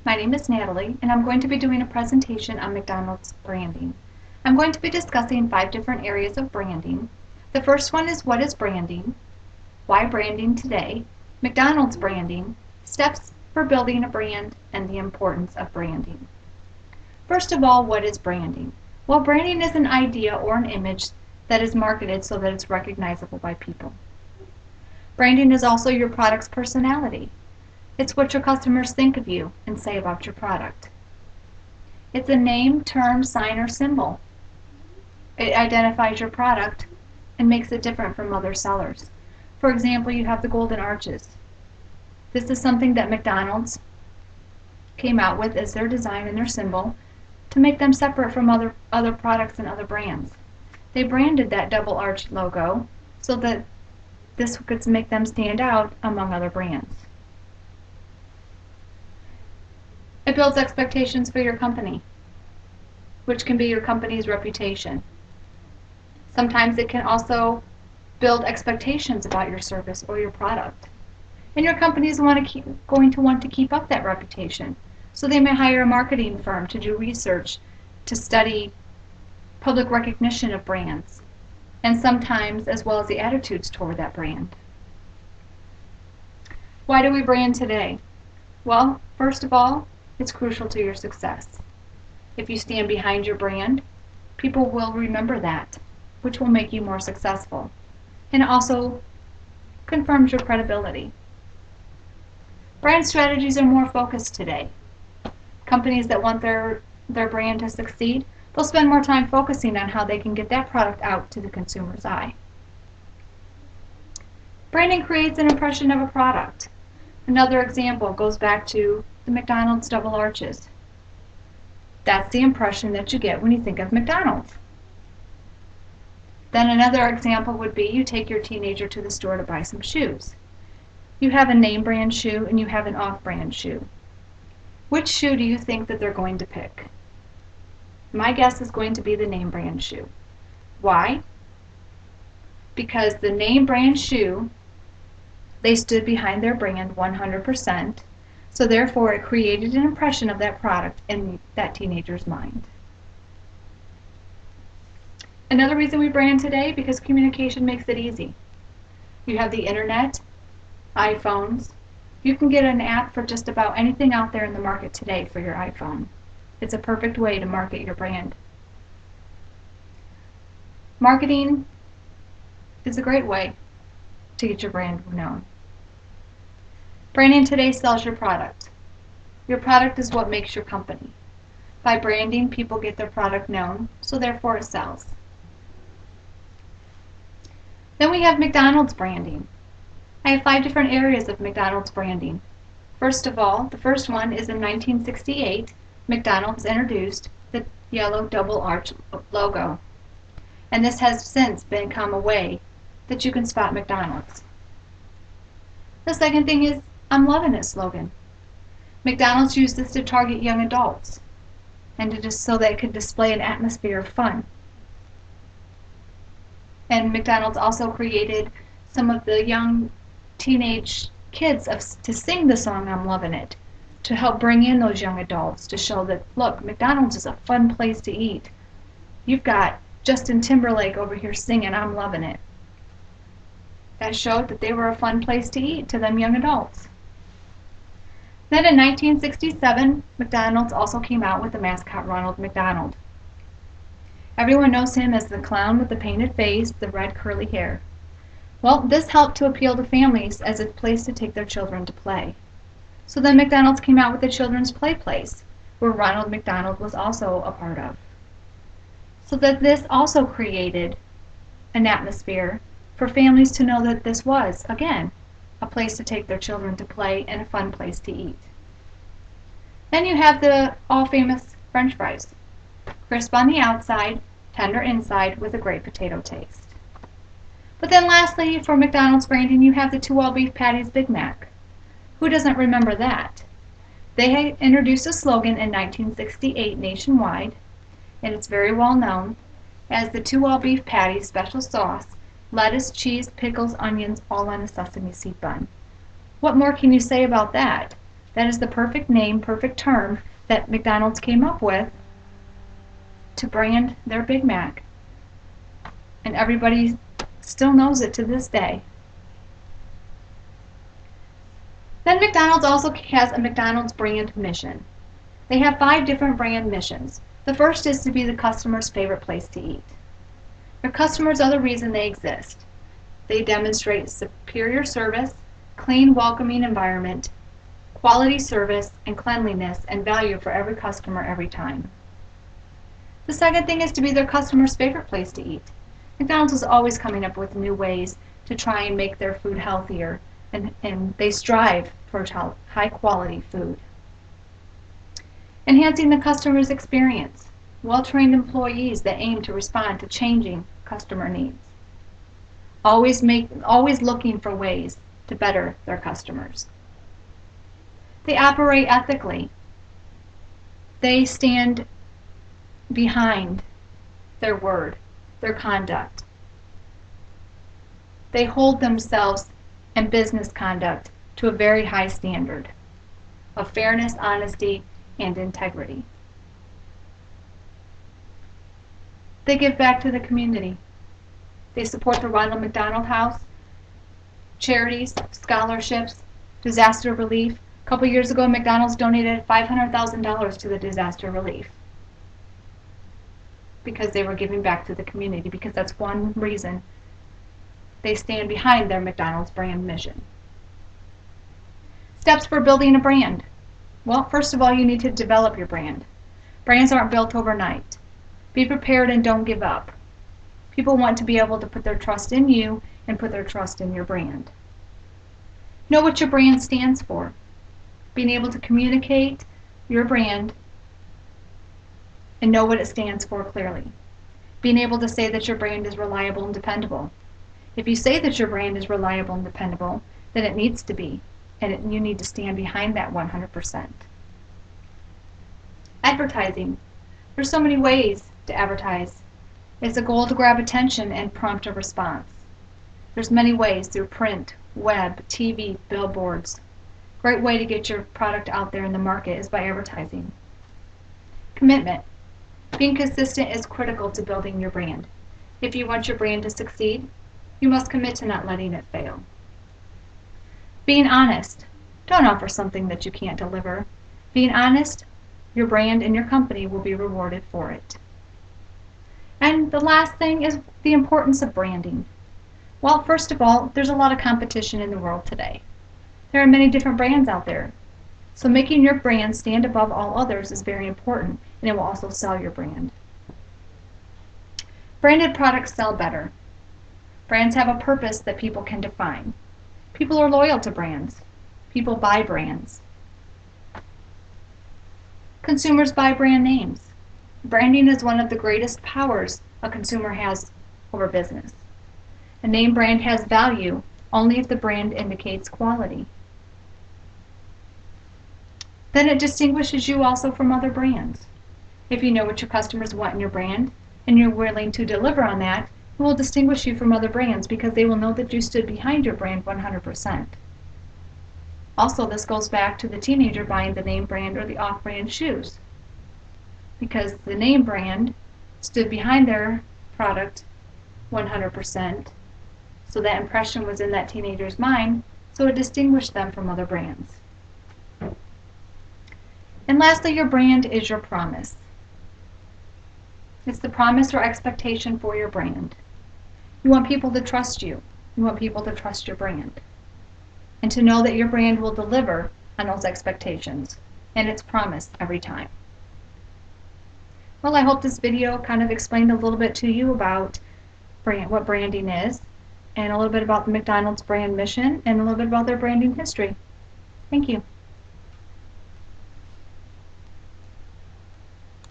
My name is Natalie, and I'm going to be doing a presentation on McDonald's branding. I'm going to be discussing 5 different areas of branding. The first one is what is branding, why branding today, McDonald's branding, steps for building a brand, and the importance of branding. First of all, what is branding? Well, branding is an idea or an image that is marketed so that it's recognizable by people. Branding is also your product's personality. It's what your customers think of you and say about your product. It's a name, term, sign, or symbol. It identifies your product and makes it different from other sellers. For example, you have the golden arches. This is something that McDonald's came out with as their design and their symbol to make them separate from other products and other brands. They branded that double arch logo so that this could make them stand out among other brands. It builds expectations for your company, which can be your company's reputation. Sometimes it can also build expectations about your service or your product. And your company is going to want to keep up that reputation. So they may hire a marketing firm to do research, to study public recognition of brands, and sometimes as well as the attitudes toward that brand. Why do we brand today? Well, first of all, it's crucial to your success. If you stand behind your brand, people will remember that, which will make you more successful. And it also confirms your credibility. Brand strategies are more focused today. Companies that want their brand to succeed, they'll spend more time focusing on how they can get that product out to the consumer's eye. Branding creates an impression of a product. Another example goes back to the McDonald's double arches. That's the impression that you get when you think of McDonald's. Then another example would be you take your teenager to the store to buy some shoes. You have a name brand shoe and you have an off-brand shoe. Which shoe do you think that they're going to pick? My guess is going to be the name brand shoe. Why? Because the name brand shoe, they stood behind their brand 100%, so therefore it created an impression of that product in that teenager's mind. Another reason we brand today, because communication makes it easy. You have the internet, iPhones. You can get an app for just about anything out there in the market today for your iPhone. It's a perfect way to market your brand. Marketing is a great way to get your brand known. Branding today sells your product. Your product is what makes your company. By branding, people get their product known, so therefore it sells. Then we have McDonald's branding. I have 5 different areas of McDonald's branding. First of all, the first one is in 1968, McDonald's introduced the yellow double arch logo. And this has since become a way that you can spot McDonald's. The second thing is I'm loving it slogan. McDonald's used this to target young adults and to just so they could display an atmosphere of fun. And McDonald's also created some of the young teenage kids to sing the song I'm Loving It, to help bring in those young adults, to show that, look, McDonald's is a fun place to eat. You've got Justin Timberlake over here singing I'm Loving It. That showed that they were a fun place to eat to them young adults. Then in 1967, McDonald's also came out with the mascot Ronald McDonald. Everyone knows him as the clown with the painted face, the red curly hair. Well, this helped to appeal to families as a place to take their children to play. So then McDonald's came out with the Children's Play Place, where Ronald McDonald was also a part of. So that this also created an atmosphere for families to know that this was, again, a place to take their children to play and a fun place to eat. Then you have the all-famous French fries. Crisp on the outside, tender inside with a great potato taste. But then lastly, for McDonald's branding, you have the 2 all-beef patties Big Mac. Who doesn't remember that? They had introduced a slogan in 1968 nationwide, and it's very well known as the 2 all-beef patties special sauce, lettuce, cheese, pickles, onions, all on a sesame seed bun. What more can you say about that? That is the perfect name, perfect term that McDonald's came up with to brand their Big Mac. And everybody still knows it to this day. Then McDonald's also has a McDonald's brand mission. They have 5 different brand missions. The first is to be the customer's favorite place to eat. Their customers are the reason they exist. They demonstrate superior service, clean, welcoming environment, quality service, and cleanliness, and value for every customer every time. The second thing is to be their customer's favorite place to eat. McDonald's is always coming up with new ways to try and make their food healthier, and they strive for high quality food. Enhancing the customer's experience. Well-trained employees that aim to respond to changing customer needs. Always looking for ways to better their customers. They operate ethically. They stand behind their word, their conduct. They hold themselves and business conduct to a very high standard of fairness, honesty, and integrity. They give back to the community. They support the Ronald McDonald House, charities, scholarships, disaster relief. A couple years ago, McDonald's donated $500,000 to the disaster relief because they were giving back to the community, because that's one reason they stand behind their McDonald's brand mission. Steps for building a brand. Well, first of all, you need to develop your brand. Brands aren't built overnight. Be prepared and don't give up. People want to be able to put their trust in you and put their trust in your brand. Know what your brand stands for. Being able to communicate your brand and know what it stands for clearly. Being able to say that your brand is reliable and dependable. If you say that your brand is reliable and dependable, then it needs to be, and you need to stand behind that 100%. Advertising. There's so many ways to advertise. It's a goal to grab attention and prompt a response. There's many ways through print, web, TV, billboards. Great way to get your product out there in the market is by advertising. Commitment. Being consistent is critical to building your brand. If you want your brand to succeed, you must commit to not letting it fail. Being honest. Don't offer something that you can't deliver. Being honest, your brand and your company will be rewarded for it. And the last thing is the importance of branding. Well, first of all, there's a lot of competition in the world today. There are many different brands out there. So making your brand stand above all others is very important, and it will also sell your brand. Branded products sell better. Brands have a purpose that people can define. People are loyal to brands. People buy brands. Consumers buy brand names. Branding is one of the greatest powers a consumer has over business. A name brand has value only if the brand indicates quality. Then it distinguishes you also from other brands. If you know what your customers want in your brand and you're willing to deliver on that, it will distinguish you from other brands because they will know that you stood behind your brand 100%. Also, this goes back to the teenager buying the name brand or the off-brand shoes, because the name brand stood behind their product 100%, so that impression was in that teenager's mind, so it distinguished them from other brands. And lastly, your brand is your promise. It's the promise or expectation for your brand. You want people to trust you. You want people to trust your brand. And to know that your brand will deliver on those expectations and its promise every time. Well, I hope this video kind of explained a little bit to you about what branding is, and a little bit about the McDonald's brand mission, and a little bit about their branding history. Thank you.